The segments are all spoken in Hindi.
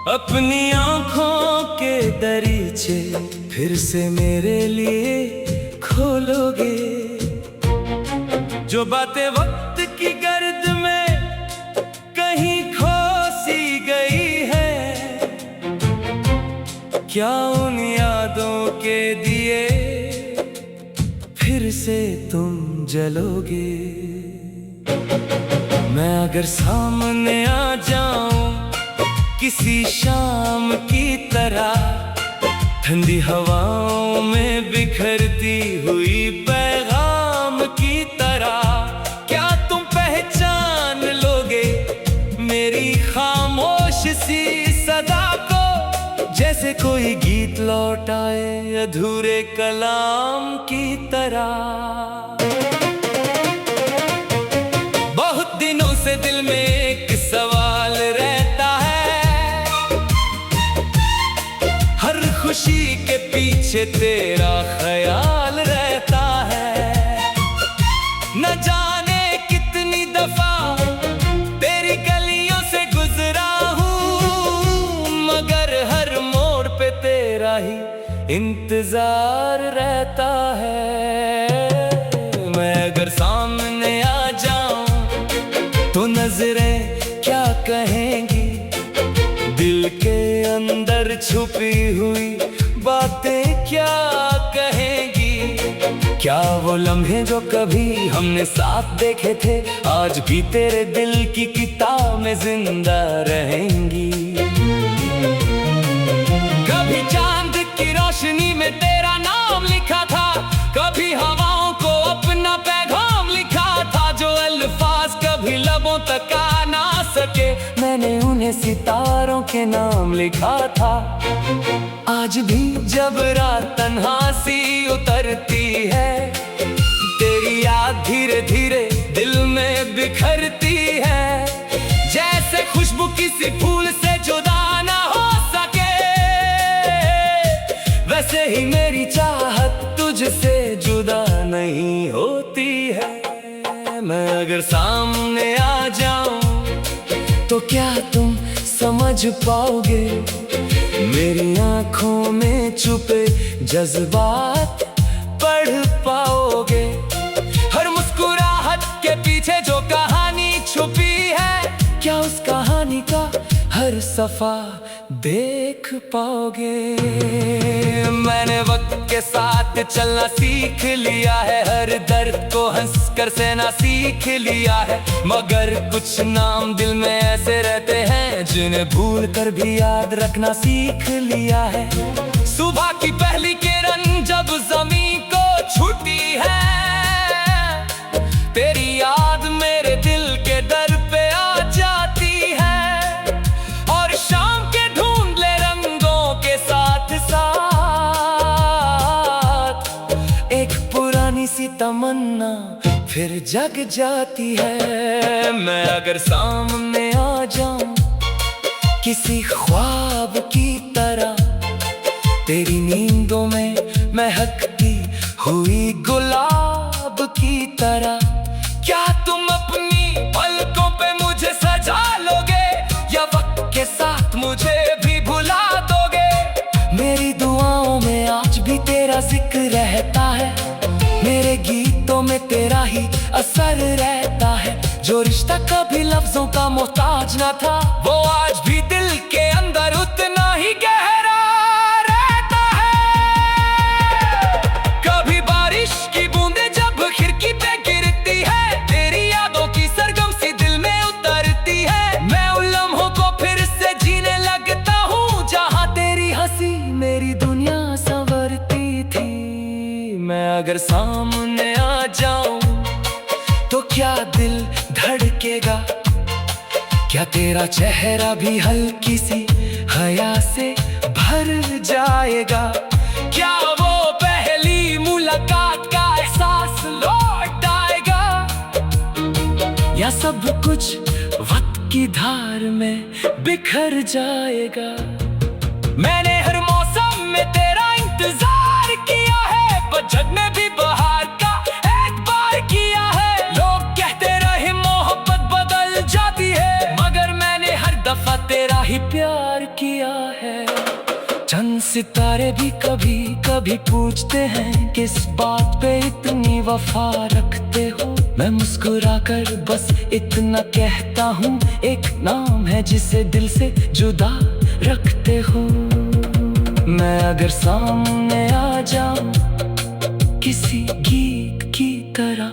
अपनी आंखों के दरीचे फिर से मेरे लिए खोलोगे। जो बातें वक्त की गर्द में कहीं खो सी गई है, क्या उन यादों के दिए फिर से तुम जलोगे। मैं अगर सामने आ जाऊं किसी शाम की तरह, ठंडी हवाओं में बिखरती हुई पैगाम की तरह, क्या तुम पहचान लोगे मेरी खामोश सी सदा को। जैसे कोई गीत लौट आए अधूरे कलाम की तरह। बहुत दिनों से दिल में एक सवाल रहता है, हर खुशी के पीछे तेरा ख्याल रहता है। न जाने कितनी दफा तेरी गलियों से गुजरा हूँ, मगर हर मोड़ पे तेरा ही इंतजार रहता है। मैं अगर सामने आ जाऊं तो नजरें क्या कहेंगी, दिल के अंदर छुपी हुई बातें क्या कहेंगी। क्या वो लम्हे जो कभी हमने साथ देखे थे आज भी तेरे दिल की किताब में जिंदा रहेंगी। कभी चांद की रोशनी में तेरा नाम लिखा था, कभी हवाओं को अपना पैगाम लिखा था। जो अल्फाज कभी लबों तक आ ना सके, मैंने उन्हें सितारों के नाम लिखा था। आज भी जब रात तन्हा सी उतरती है, तेरी याद धीरे धीरे दिल में बिखरती है। जैसे खुशबू किसी फूल से जुदा ना हो सके, वैसे ही मेरी चाहत तुझसे जुदा नहीं होती है। मैं अगर सामने आ जाऊं तो क्या तुम समझ पाओगे मेरी आंखों में छुपे जज्बात पढ़ पाओगे। हर मुस्कुराहट के पीछे जो कहानी छुपी है, क्या उस कहानी का हर सफा देख पाओगे। मैंने वक्त के साथ चलना सीख लिया है, हर दर्द को हंसकर सहना सीख लिया है। मगर कुछ नाम दिल में ऐसे रहते हैं जिन्हें भूल कर भी याद रखना सीख लिया है। सुबह की पहली किरण जब जमीन को छूती है, तेरी याद मेरे दिल के दर पे आ जाती है। और शाम के ढूंढले रंगों के साथ साथ एक पुरानी सी तमन्ना फिर जग जाती है। मैं अगर सामने आ जाऊं किसी ख्वाब की तरह, तेरी नींदों में महकती हुई गुलाब की तरह, क्या तुम अपनी पलकों पे मुझे सजा लोगे या वक्त के साथ मुझे भी भुला दोगे। मेरी दुआओं में आज भी तेरा जिक्र रहता है, मेरे गीतों में तेरा ही असर रहता है। जो रिश्ता कभी लफ्जों का मोहताज ना था, वो आज भी दिल के अंदर उतना ही गहरा रहता है। कभी बारिश की बूंदें जब खिड़की पे गिरती है, तेरी यादों की सरगम सी दिल में उतरती है। मैं उन लम्हों को फिर से जीने लगता हूँ जहाँ तेरी हंसी मेरी दुनिया संवरती थी। मैं अगर सामने आ जाऊं तो क्या दिल धड़केगा, क्या तेरा चेहरा भी हल्की सी हया से भर जाएगा। क्या वो पहली मुलाकात का एहसास लौट आएगा, या सब कुछ वक्त की धार में बिखर जाएगा। मैंने हर मौसम में तेरा इंतजार किया है, पतझड़ में भी बहार का एक बार किया है। लोग कहते रहे मोहब्बत बदल जाती है, मगर मैंने हर दफा तेरा ही ही प्यार किया है। चंद सितारे भी कभी कभी पूछते हैं, किस बात पे इतनी वफा रखते हो। मैं मुस्कुराकर बस इतना कहता हूँ, एक नाम है जिसे दिल से जुदा रखते हो। मैं अगर सामने आ जाऊं किसी गीत की तरह,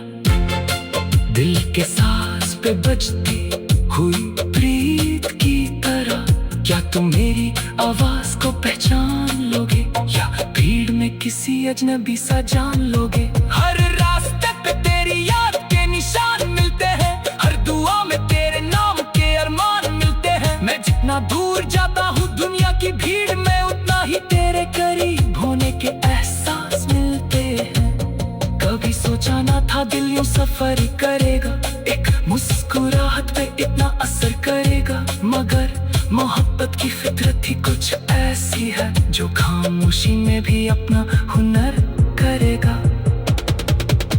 दिल के साज पे बजती हुई प्रीत की तरह, क्या तुम मेरी आवाज को पहचान लोगे, या भीड़ में किसी अजनबी सा जान लोगे। हर रास्ते पे तेरी याद के निशान मिलते हैं, हर दुआ में तेरे नाम के अरमान मिलते हैं। मैं जितना दूर जाता हूँ दुनिया की भीड़ में, उतना ही तेरे करीब होने के एहसास मिलते हैं। कभी सोचा ना था दिल यूं सफर करेगा, एक मुस्कुराहट पे इतना असर करेगा। मगर मोहब्बत की फितरत ही कुछ ऐसी है, जो खामोशी में भी अपना हुनर करेगा।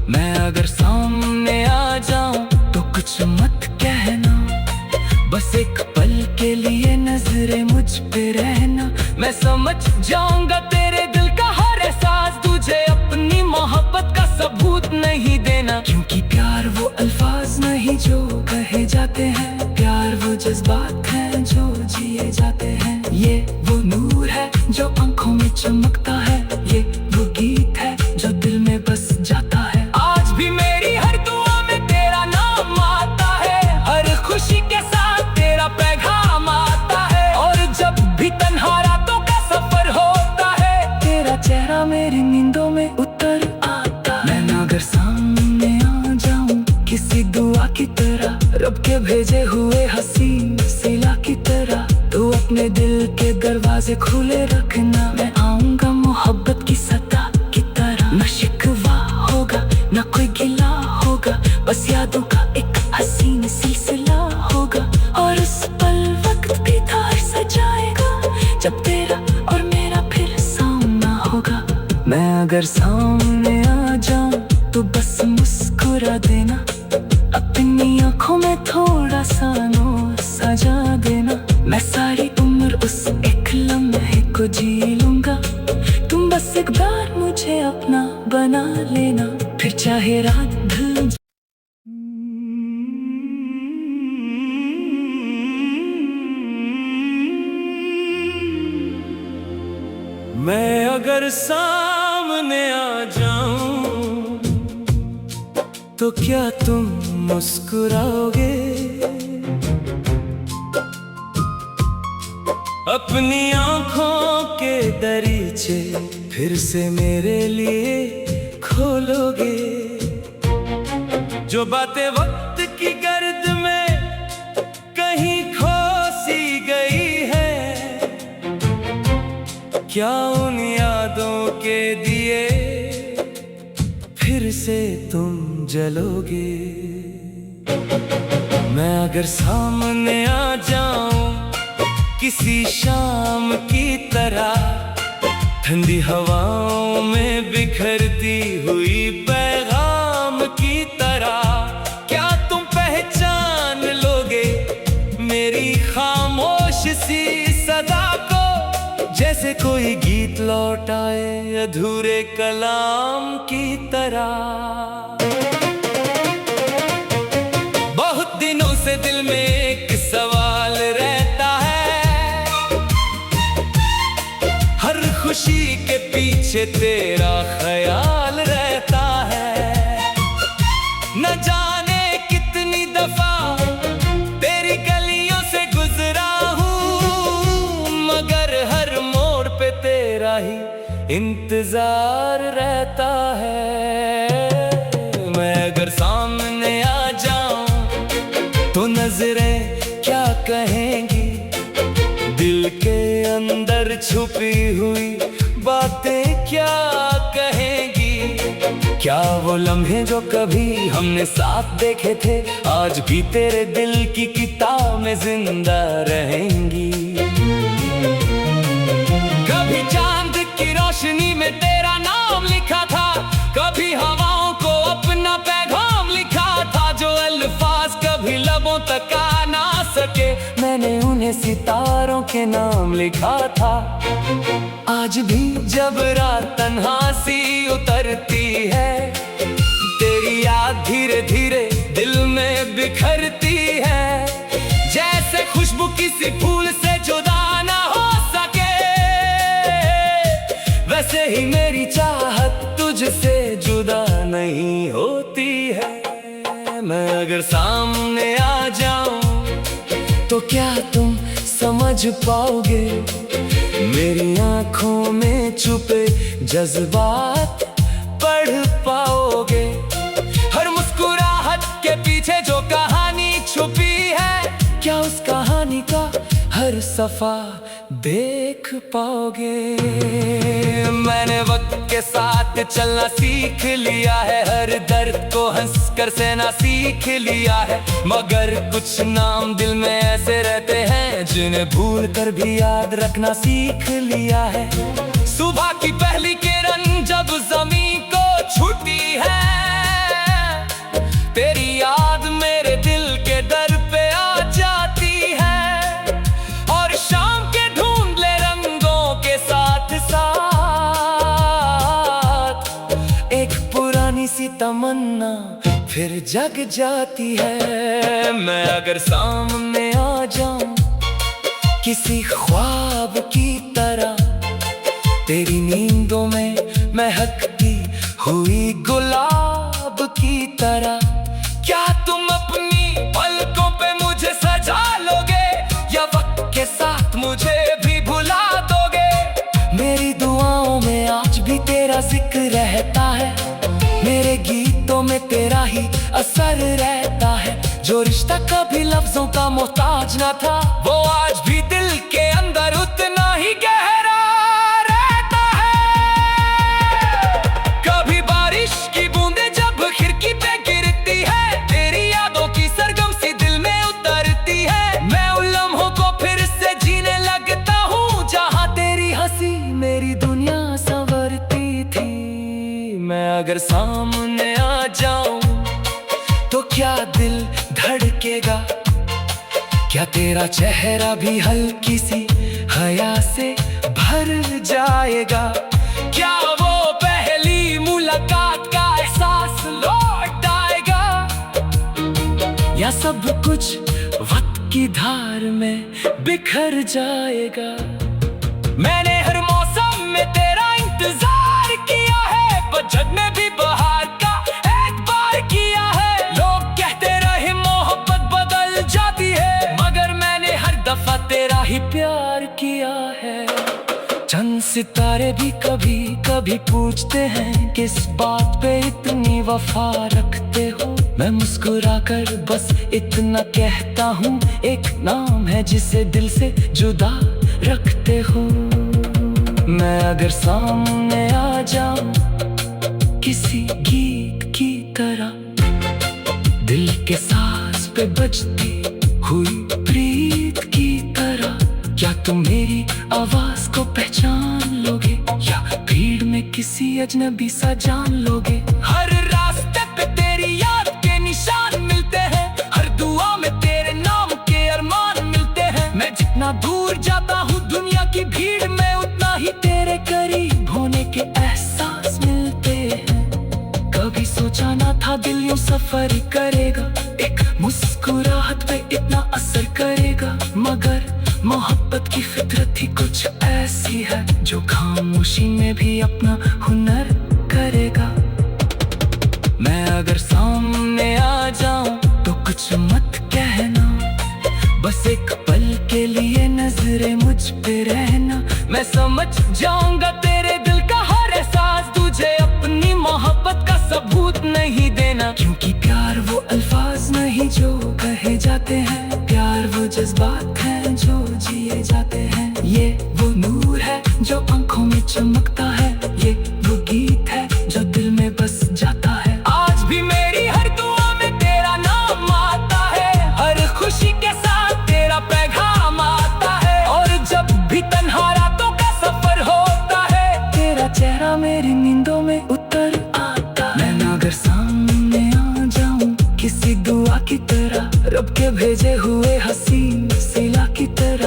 मैं अगर सामने आ जाऊं तो कुछ मत कहना, बस एक पल के लिए नजरें मुझ पे रहना। मैं समझ जाऊंगा तेरे दिल का हर एहसास, तुझे अपनी मोहब्बत का सबूत नहीं देना। क्योंकि प्यार वो अल्फाज नहीं जो कहे जाते हैं, प्यार वो जज्बात हैं जो जिए जाते हैं। ये वो नूर है जो आंखों में चमकता है, ये वो गीत है जो दिल में बस जाता है। आज भी मेरी हर दुआ में तेरा नाम आता है, हर खुशी के साथ तेरा पैगाम आता है। और जब भी तन्हा रातों का सफर होता है, तेरा चेहरा मेरी नींदों में उतर आता है। मैं अगर सामने आ जाऊं किसी दुआ की तरह, रब के भेजे हुए हसीन सिला की तरह, तो अपने दिल के दरवाजे खुले रखना। मैं आऊंगा मोहब्बत की सता की तरह, न शिकवा होगा न कोई गिला होगा, बस यादों का एक हसीन सिलसिला होगा। और उस पल वक्त भी तार सजाएगा, जब तेरा और मेरा फिर सामना होगा। मैं अगर सामने आ जाऊं तो बस मुस्कुरा देना, अपनी आंखों में थोड़ा सा नूर सजा देना। मैं सारी उम्र उस एक लम्हे को जी लूंगा, तुम बस एक बार मुझे अपना बना लेना, फिर चाहे रात ढल। मैं अगर सामने आ जाऊं तो क्या तुम मुस्कुराओगे, अपनी आंखों के दरीचे फिर से मेरे लिए खोलोगे। जो बातें वक्त की गर्द में कहीं खो सी गई है, क्या उन यादों के दिए फिर से तुम जलोगे। मैं अगर सामने आ जाऊं किसी शाम की तरह, ठंडी हवाओं में बिखरती हुई पैगाम की तरह, क्या तुम पहचान लोगे मेरी खामोश सी सदा को। जैसे कोई गीत लौट आए अधूरे कलाम की तरह। बहुत दिनों से दिल में एक सवाल रहता है, हर खुशी के पीछे तेरा ख्याल रहता है। न जाने कितनी दफा तेरी गलियों से गुजरा हूँ, मगर हर मोड़ पे तेरा ही इंतजार रहता है। मैं अगर सामने आ जाऊं तो नजरें क्या कहेंगी, दिल के अंदर छुपी हुई बातें क्या कहेंगी। क्या वो लम्हे जो कभी हमने साथ देखे थे, आज भी तेरे दिल की किताब में जिंदा रहेंगी। कभी चांद की रोशनी में तेरा नाम लिखा था, कभी हवाओं को अपना पैगाम लिखा था। जो अल्फाज कभी लबों तक आ ना सके, मैंने उन्हें उन्हें सितारों के नाम लिखा था। आज भी जब रात तन्हा सी उतरती है, तेरी याद धीरे धीरे दिल में बिखरती है। जैसे खुशबू किसी फूल से जुदा ना हो सके, वैसे ही मेरी चाहत तुझसे जुदा नहीं होती है। मैं अगर सामने आ जाऊं तो क्या तुम समझ पाओगे मेरी आंखों में छुपे जज्बात पढ़ पाओगे। हर मुस्कुराहट के पीछे जो कहानी छुपी है, क्या उस कहानी का हर सफा देख पाओगे। मैंने वक्त के साथ चलना सीख लिया है, हर दर्द को हंसकर सहना सीख लिया है। मगर कुछ नाम दिल में ऐसे रहते हैं जिन्हें भूल कर भी याद रखना सीख लिया है। सुबह की पहली किरण जब ज़मीन को छूती है, तेरी याद मेरे दिल के दर पे आ जाती है। और शाम के धुंधले रंगों के साथ साथ एक पुरानी सी तमन्ना फिर जग जाती है। मैं अगर सामने आ जाऊं किसी ख्वाब की तरह, तेरी नींदों में महकती हुई गुलाब की तरह, क्या तुम अपनी पलकों पे मुझे सजा लोगे या वक्त के साथ मुझे भी भुला दोगे। मेरी दुआओं में आज भी तेरा जिक्र रहता है, मेरे गीतों में तेरा ही असर रहता है। जो रिश्ता कभी लफ्जों का मोहताज ना था, वो आज भी दिल के अंदर उतना ही गहरा रहता है। कभी बारिश की बूंदें जब खिड़की पे गिरती है, तेरी यादों की सरगम सी दिल में उतरती है। मैं उन लम्हों को फिर से जीने लगता हूँ जहाँ तेरी हंसी मेरी दुनिया संवरती थी। मैं अगर सामने आ जाऊं तो क्या दिल धड़केगा, क्या तेरा चेहरा भी हल्की सी हया से भर जाएगा। क्या वो पहली मुलाकात का एहसास लौट आएगा, या सब कुछ वक्त की धार में बिखर जाएगा। मैंने हर मौसम में तेरा इंतजार किया है, पतझड़ में भी बहार का एक बार किया है। लोग कहते रहे मोहब्बत बदल जाती है, मगर मैंने हर दफा तेरा ही प्यार किया है। चंद सितारे भी कभी कभी पूछते हैं किस बात पे इतनी वफा रखते हो। मैं मुस्कुरा कर बस इतना कहता हूँ, एक नाम है जिसे दिल से जुदा रखते हो। मैं अगर सामने आ जाऊं किसी गीत की तरह, दिल के सांस पे बजती हुई प्रीत की तरह, क्या तुम मेरी आवाज को पहचान लोगे या भीड़ में किसी अजनबी सा जान लोगे। हर रास्ते पे तेरी याद के निशान मिलते हैं, हर दुआ में तेरे नाम के अरमान मिलते हैं। मैं जितना दूर जाता हूँ दुनिया की भीड़ में, उतना ही तेरे करीब होने के एहसास मिलते हैं। कभी सोचा ना था दिल यूं सफर करेगा, एक मुस्कुराहट पे इतना असर करेगा। मगर मोहब्बत की फितरत ही कुछ ऐसी है जो खामोशी में भी अपना हुनर करेगा। मैं अगर सामने आ जाऊं तो कुछ मत कहना, बस एक पल के लिए नजरें मुझ पे रहना। मैं समझ जाऊंगा तेरे दिल का हर एहसास, तुझे अपनी मोहब्बत का सबूत नहीं देना। क्योंकि प्यार वो अल्फाज नहीं जो कहे जाते हैं, प्यार वो जज्बात हैं जो जिए जाते हैं। ये वो नूर है जो आंखों में चमकता है, ये वो गीत है जो दिल में बस जाता है। आज भी मेरी हर दुआ में तेरा नाम आता है, हर खुशी के साथ तेरा पैगाम आता है। और जब भी तन्हा रातों का सफर होता है, तेरा चेहरा मेरी नींदों में उतर आता है। मैं अगर सामने आ जाऊं किसी दुआ की तरह, रब के भेजे हुए हसीन सिला की तरह,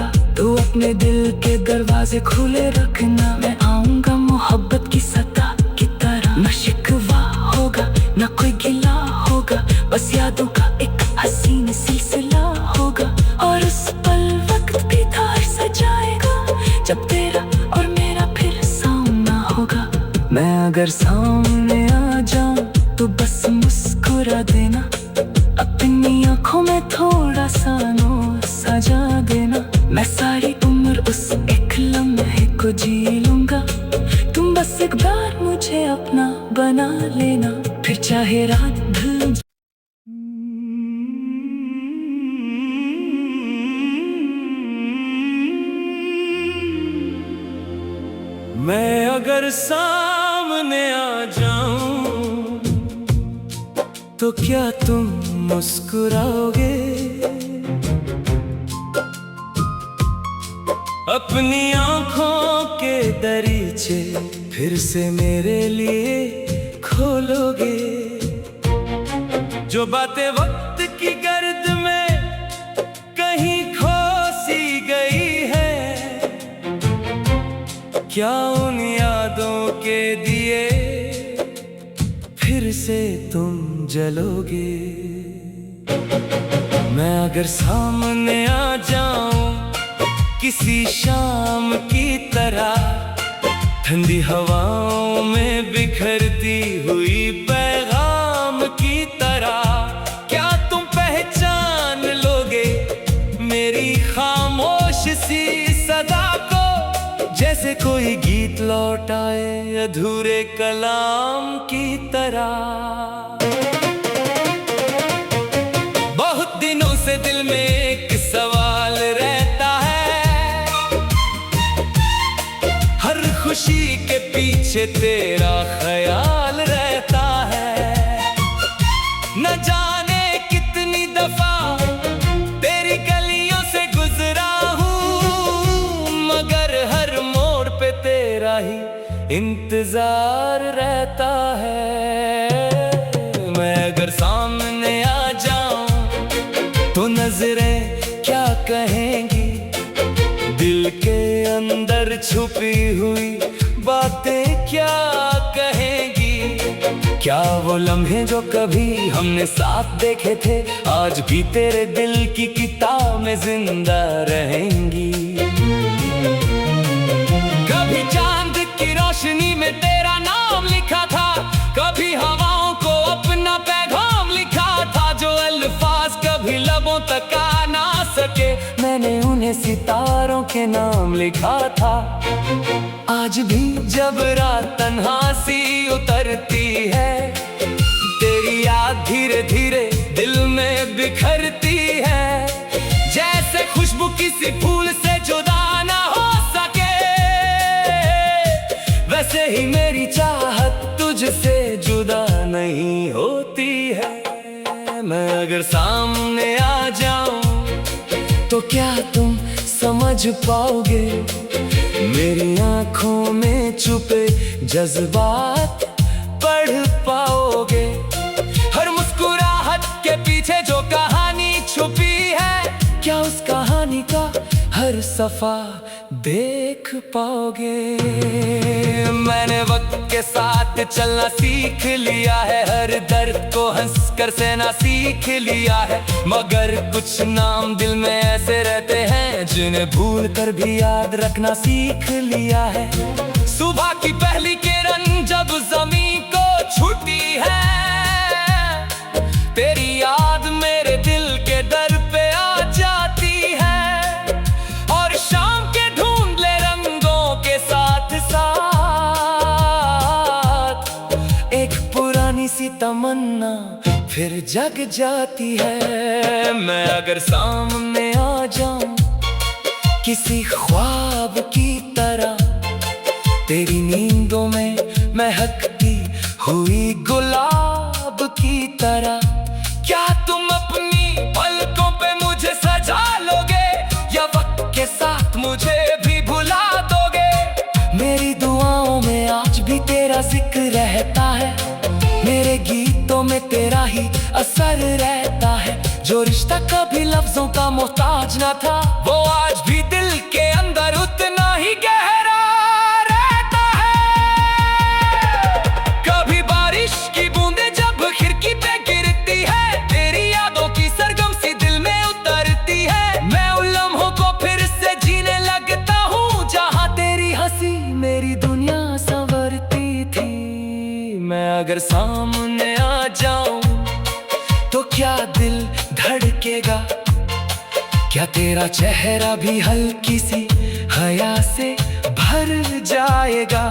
मेरे दिल के दरवाजे खुले रखना, मैं आऊंगा मोहब्बत की सदा की तरह। न शिकवा होगा न कोई गिला होगा, बस यादों का एक हसीन सिलसिला होगा। और उस पल वक्त भी तार सजाएगा, जब तेरा और मेरा फिर सामना होगा। मैं अगर सामने आ जाऊं तो बस मुस्कुरा देना, अपनी आंखों में थोड़ा सा नूर सजा देना। मैं सारी उम्र उस एक लम्हे को जी लूंगा, तुम बस एक बार मुझे अपना बना लेना, फिर चाहे रात ढल। मैं अगर सामने आ जाऊं तो क्या तुम मुस्कुराओगे? अपनी आंखों के दरीचे फिर से मेरे लिए खोलोगे? जो बातें वक्त की गर्द में कहीं खो सी गई है, क्या उन यादों के दिए फिर से तुम जलोगे? मैं अगर सामने आ जाऊं किसी शाम की तरह, ठंडी हवाओं में बिखरती हुई पैगाम की तरह, क्या तुम पहचान लोगे मेरी खामोश सी सदा को? जैसे कोई गीत लौट आए अधूरे कलाम की तरह। बहुत दिनों से दिल में एक सवाल रहता है, हर खुशी के पीछे तेरा ख्याल रहता है। न जाने कितनी दफा तेरी गलियों से गुजरा हूँ, मगर हर मोड़ पे तेरा ही इंतजार रहता है। मैं अगर सामने आ जाऊं तो नजरें क्या कहेंगी, दिल के अंदर छुपी हुई बातें क्या कहेंगी? क्या वो लम्हे जो कभी हमने साथ देखे थे आज भी तेरे दिल की किताब में जिंदा रहेंगी? कभी चांद की रोशनी में तेरा नाम लिखा था, कभी हवाओं को अपना पैगाम लिखा था। जो अल्फाज कभी लबों तक आ ना सके, मैंने उन्हें सितारों के नाम लिखा था। आज भी जब रात तन्हा सी उतरती है, तेरी याद धीरे धीरे दिल में बिखरती है। जैसे खुशबू किसी फूल से जुदा ना हो सके, वैसे ही मेरी चाहत तुझसे जुदा नहीं होती है। मैं अगर सामने आ जाऊं तो क्या तुम समझ पाओगे मेरी आंखों में छुपे जज्बात पढ़ पाओगे? हर मुस्कुराहट के पीछे जो कहानी छुपी है, क्या उस कहानी का हर सफा देख पाओगे? मैंने वक्त के साथ चलना सीख लिया है, हर दर्द को हंसकर सहना सीख लिया है। मगर कुछ नाम दिल में ऐसे रहते हैं जिन्हें भूल कर भी याद रखना सीख लिया है। सुबह की पहली किरण जब जमीन को छूती है, तेरी याद मेरे दिल के दर पे आ जाती है। और शाम के ढूंढले रंगों के साथ साथ एक पुरानी सी तमन्ना फिर जग जाती है। मैं अगर सामने आ जाऊं किसी ख्वाब की तरह, तेरी नींदों में महकती हुई गुलाब की तरह, क्या तुम अपनी पलकों पे मुझे सजा लोगे या वक्त के साथ मुझे भी भुला दोगे? मेरी दुआओं में आज भी तेरा जिक्र रहता है, मेरे गीतों में तेरा ही असर रहता है। जो रिश्ता कभी लफ्जों का मोहताज ना था, वो आज भी दिल के अंदर अगर सामने आ जाऊं तो क्या दिल धड़केगा? क्या तेरा चेहरा भी हल्की सी हया से भर जाएगा?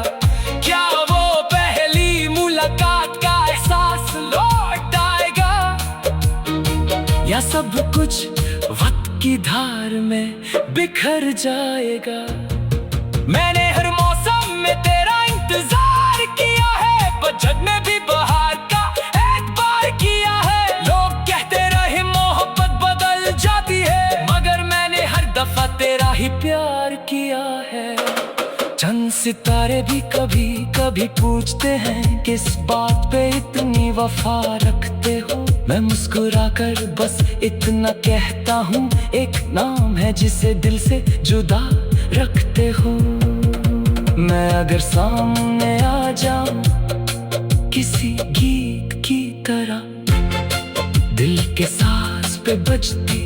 क्या वो पहली मुलाकात का एहसास लौट आएगा? या सब कुछ वक्त की धार में बिखर जाएगा? मैंने हर मौसम में तेरा इंतजार किया है, पतझड़ में भी बहार का एक बार किया है। लोग कहते रहे मोहब्बत बदल जाती है, मगर मैंने हर दफा तेरा ही प्यार किया है। चंद सितारे भी कभी कभी पूछते हैं, किस बात पे इतनी वफा रखते हो? मैं मुस्कुराकर बस इतना कहता हूँ, एक नाम है जिसे दिल से जुदा रखते हो। मैं अगर सामने आ जाऊं किसी गीत की तरह, दिल के साज पे बजती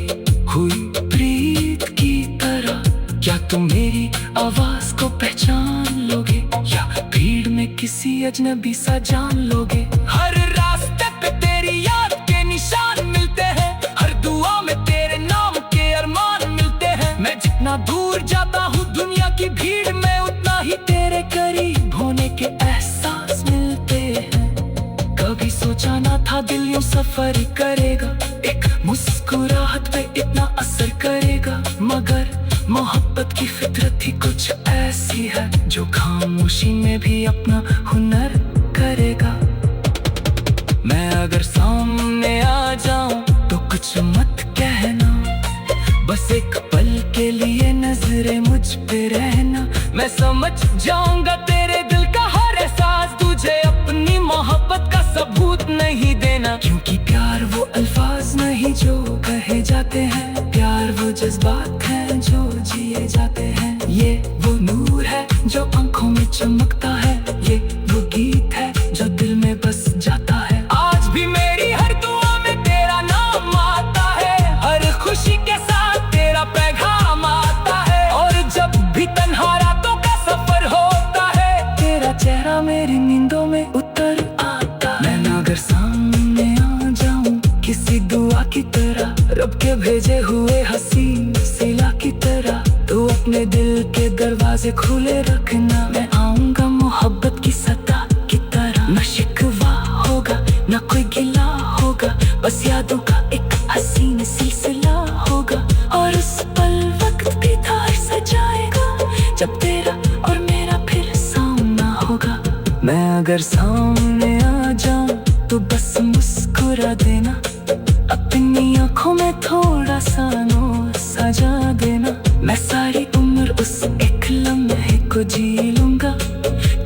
हुई प्रीत की तरह, क्या तुम मेरी आवाज को पहचान लोगे या भीड़ में किसी अजनबी सा जान लोगे? हर रास्ते पे तेरी याद के निशान मिलते हैं, हर दुआ में तेरे नाम के अरमान मिलते हैं। मैं जितना दूर जाता हूँ दुनिया की भीड़ में, उतना ही तेरे करीब होने के एहसास मिलते हैं। कभी सोचा ना था दिल यूं सफर करेगा, एक मुस्कुराहट पे इतना असर करेगा, मगर मोहब्बत की फितरत ही कुछ ऐसी है जो खामोशी में भी अपना हुनर करेगा। मैं अगर सामने आ जाऊं तो कुछ मत कहना, बस एक पल के लिए नजरें मुझ पे रहना। मैं समझ जाऊंगा तेरे दिल का हर एहसास, तुझे अपनी मोहब्बत का सबूत नहीं देना, क्योंकि प्यार वो अल्फाज नहीं जो कहे जाते हैं, प्यार वो जज्बात हैं जो जिए जाते हैं। ये वो नूर है जो आंखों में चमकता है, ये वो गीत है जो दिल में बस जाता है। आज भी मेरी हर दुआ में तेरा नाम आता है, हर खुशी के साथ तेरा पैगाम आता है, और जब भी तन्हा रातों का सफर होता है, तेरा चेहरा मेरी नींदों में उतर आता है। मैं अगर सामने आ जाऊं किसी दुआ की तरह, रब के भेजे हुए हसीन सिला की तरह, तो अपने दिल के दरवाजे खुले रखना। मैं आऊंगा मोहब्बत की सता की तरह, न शिकवा होगा न कोई गिला होगा, बस यादों का एक हसीन सिलसिला होगा। और उस पल वक्त भी धार सजाएगा, जब तेरा और मेरा फिर सामना होगा। मैं अगर सामने आ जाऊं तो बस मुस्कुरा देना, अपनी आंखों में थोड़ा सा नूर सजा देना। मैं सारी उम्र उस एक लम्हे को जी लूंगा,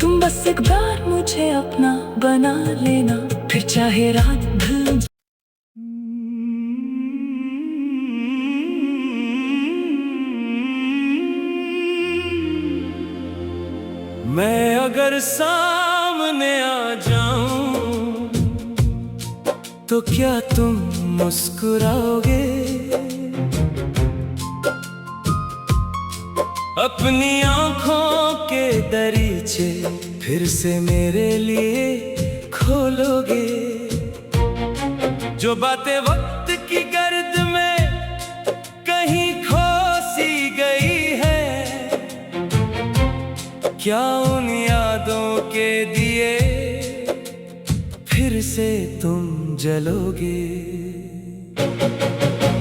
तुम बस एक बार मुझे अपना बना लेना, फिर चाहे रात ढल। मैं अगर सामने आ जाऊं तो क्या तुम मुस्कुराओगे? अपनी आंखों के दरीचे फिर से मेरे लिए खोलोगे? जो बातें वक्त की गर्द में कहीं खो सी गई है, क्या उन यादों के दिए फिर से तुम जलोगे?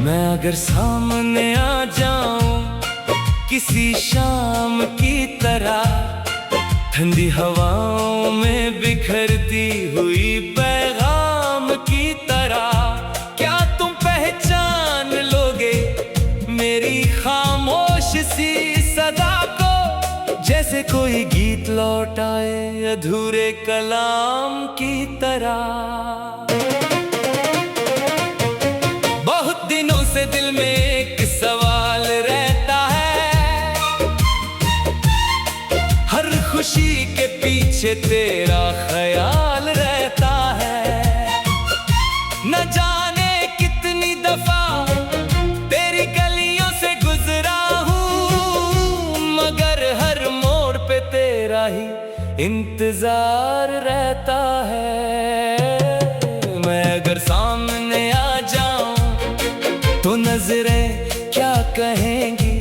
मैं अगर सामने आ जाऊं किसी शाम की तरह, ठंडी हवाओं में बिखरती हुई पैगाम की तरह, क्या तुम पहचान लोगे मेरी खामोश सी सदा को? जैसे कोई गीत लौट आए अधूरे कलाम की तरह। बहुत दिनों से दिल में एक सवाल रहता है, हर खुशी के पीछे तेरा ख्याल रहता है। न जाने कितनी दफा तेरी गलियों से गुजरा हूँ, मगर हर मोड़ पे तेरा ही इंतजार रहता है। मैं अगर सामने आ जाऊं तो नजरें क्या कहेंगी,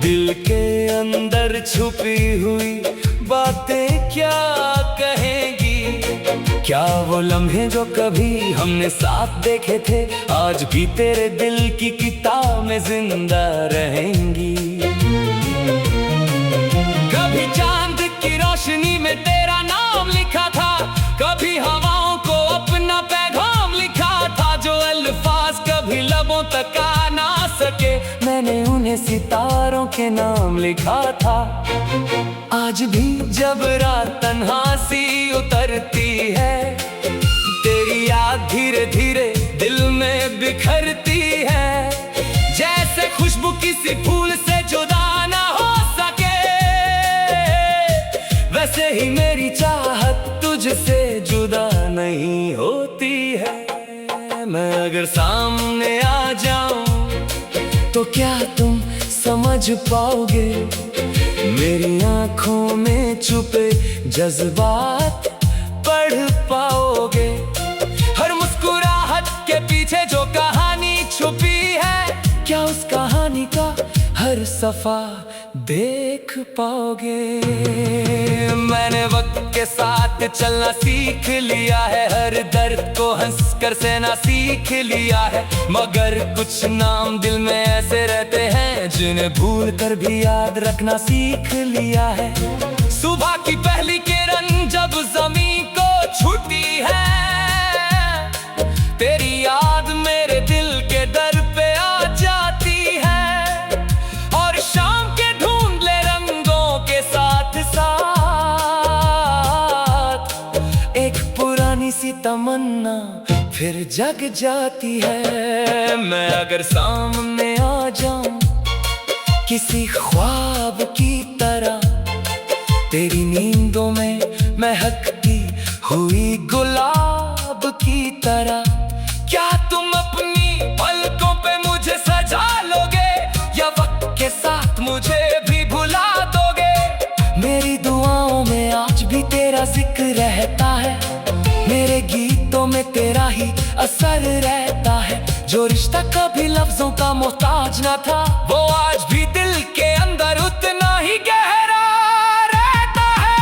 दिल के अंदर छुपी हुई बातें क्या कहेंगी। क्या वो लम्हे जो कभी हमने साथ देखे थे आज भी तेरे दिल की किताब में जिंदा रहेंगी। कभी चांद की रोशनी में तेरा नाम लिखा था, कभी हवाओं को अपना पैगाम लिखा था। जो अल्फाज कभी लबों तक आ ना सके, मैंने उन्हें सितारों के नाम लिखा था। आज भी जब रात तन्हा सी उतरती है, तेरी याद धीरे धीरे दिल में बिखरती है। जैसे खुशबू किसी फूल से जुदा ना हो सके, वैसे ही मेरी चाहत तुझसे जुदा नहीं होती है। मैं अगर सामने आ जाऊं तो क्या तुम समझ पाओगे, मेरी आंखों में छुपे जज्बात पढ़ पाओगे। हर मुस्कुराहट के पीछे जो कहानी छुपी है, क्या उस कहानी का हर सफा देख पाओगे। मैंने वक्त के साथ चलना सीख लिया है, हर दर्द को हंसकर सहना सीख लिया है। मगर कुछ नाम दिल में ऐसे रहते हैं जिन्हें भूल कर भी याद रखना सीख लिया है। सुबह की पहली किरण जब ज़मीन को छूती है, तेरी याद मेरे दिल के दर पे आ जाती है। और शाम के ढूंढले रंगों के साथ साथ एक पुरानी सी तमन्ना फिर जग जाती है। मैं अगर सामने आ जाऊं किसी ख्वाब की तरह, तेरी नींदों में महकती हुई गुलाब की तरह, क्या तुम अपनी पलकों पे मुझे सजा लोगे या वक्त के साथ मुझे भी भुला दोगे। मेरी दुआओं में आज भी तेरा जिक्र रहता है, मेरे गीतों में तेरा ही असर रहता है। जो रिश्ता कभी लफ्जों का मोहताज ना था, वो आज भी दिल के अंदर उतना ही गहरा रहता है।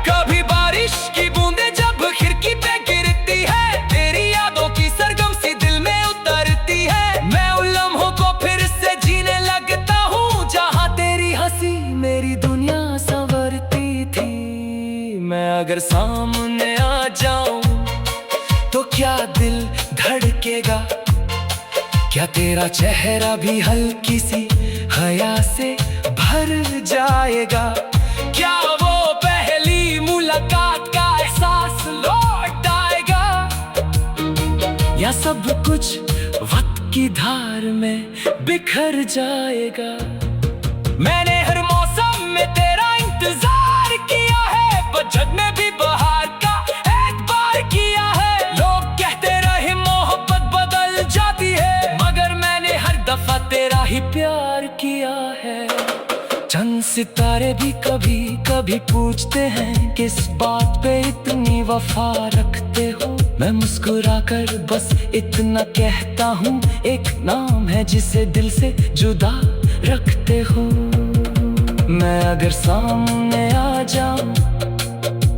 कभी बारिश की बूंदें जब खिड़की पे गिरती है, तेरी यादों की सरगम सी दिल में उतरती है। मैं उन लम्हों को फिर से जीने लगता हूँ जहाँ तेरी हंसी मेरी दुनिया संवरती थी। मैं अगर सामने आ जाऊं तो क्या दिल धड़केगा, क्या तेरा चेहरा भी हल्की सी हया से भर जाएगा। क्या वो पहली मुलाकात का एहसास लौट आएगा, या सब कुछ वक्त की धार में बिखर जाएगा। मैंने हर मौसम में तेरा इंतजार किया है, पतझड़ में भी बहार का एतबार किया है। लोग कहते रहे मोहब्बत बदल जाती है, मगर मैंने हर दफा तेरा ही प्यार किया है। चंद सितारे भी कभी कभी पूछते हैं, किस बात पे इतनी वफा रखते हो। मैं मुस्कुराकर बस इतना कहता हूँ, एक नाम है जिसे दिल से जुदा रखते हो। मैं अगर सामने आ जाऊं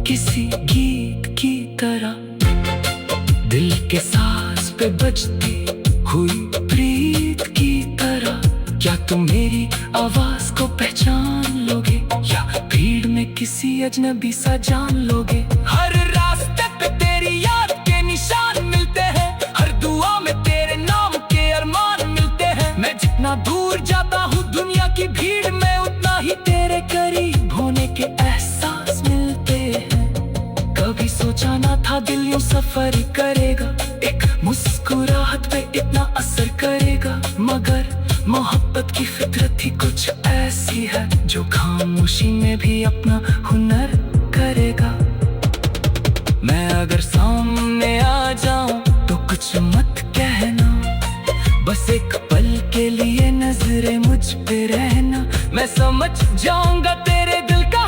किसी गीत की तरह, दिल के सांस पे बजती हुई प्रीत की तरह, क्या तुम मेरी आवाज को पहचान लोगे या भीड़ में किसी अजनबी सा जान लोगे। हर रास्ते पे तेरी याद के निशान मिलते हैं, हर दुआ में तेरे नाम के अरमान मिलते हैं। मैं जितना दूर जाता हूँ दुनिया की भीड़ में, उतना ही तेरे करीब होने के एहसास मिलते हैं। कभी सोचा ना था दिल यूं सफर करेगा, एक मुस्कुराहट पे इतना असर करेगा। मगर मोहब्बत की फितरत ही कुछ ऐसी है, जो खामोशी में भी अपना हुनर करेगा। मैं अगर सामने आ जाऊं तो कुछ मत कहना, बस एक पल के लिए नजरें मुझ पे रहना। मैं समझ जाऊंगा तेरे दिल का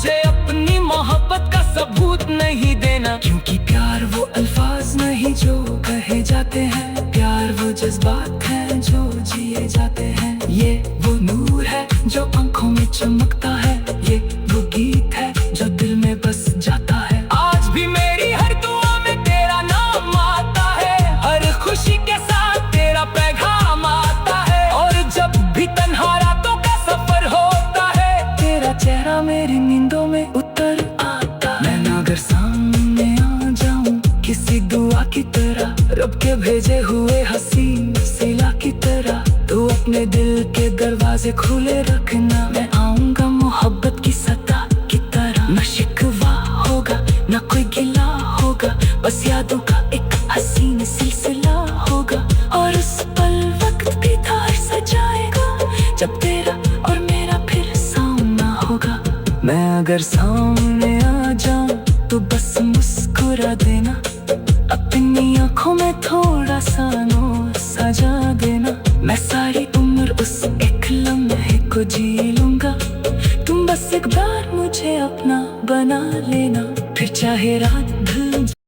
मुझे अपनी मोहब्बत का सबूत नहीं देना, क्योंकि प्यार वो अल्फाज नहीं जो कहे जाते हैं, प्यार वो जज्बात हैं जो जिए जाते हैं। ये वो नूर है जो आंखों में चमकता है, ये वो गीत है जो दिल में बस जाता है। आज भी मेरी हर दुआ में तेरा नाम आता है, हर खुशी के साथ तेरा पैगाम आता है, और जब भी तन्हा रातों का सफर होता है, तेरा चेहरा मेरी नींदों में उतर आता है। मैं अगर सामने आ जाऊं किसी दुआ की तरह, रब के भेजे हुए हसीन सिला की तरह, तू अपने दिल के दरवाजे खुले रखना। मैं आऊंगा मोहब्बत की सदा की तरह, न शिकवा होगा न कोई गिला होगा, बस यादों का एक हसीन सिलसिला होगा। और उस पल वक्त भी तार सजाएगा जब तेरा और मेरा फिर सामना होगा। मैं अगर सामने आ जाऊं तो बस मुस्कुरा देना, अपनी आंखों में थोड़ा सा नूर सजा देना। मैं सारी उम्र उस एक लम्हे को जी लूंगा, तुम बस एक बार मुझे अपना बना लेना, फिर चाहे रात